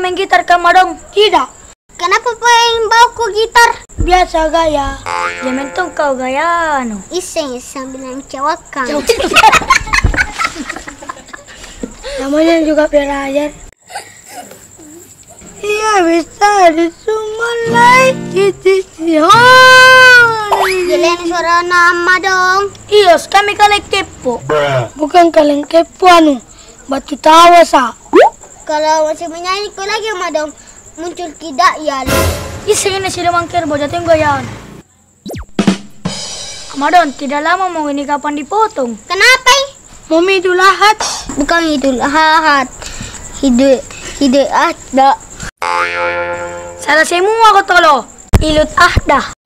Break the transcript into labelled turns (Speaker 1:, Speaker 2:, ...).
Speaker 1: main gitar kamu dong? Tidak.
Speaker 2: Kenapa pengen bawa ku gitar?
Speaker 1: Biasa gaya. Jangan tuh kau gaya anu.
Speaker 2: Iseng sambil mengecewakan.
Speaker 1: Namanya juga belajar. Iya bisa disumulai
Speaker 2: Jelen suara nama dong.
Speaker 1: Iya, kami kalian kepo. Bukan kalian kepo anu. Batu tawa sa.
Speaker 2: Kalau masih menyanyi kau lagi sama dong. Muncul tidak ya.
Speaker 1: Iseng ini sudah mangkir bocah tenggo ya. Amadon, tidak lama mau ini kapan dipotong?
Speaker 2: Kenapa?
Speaker 1: Mau Idul Adha.
Speaker 2: Bukan Idul Adha. Idul Adha.
Speaker 1: Salah semua kau tolo. Idul Adha.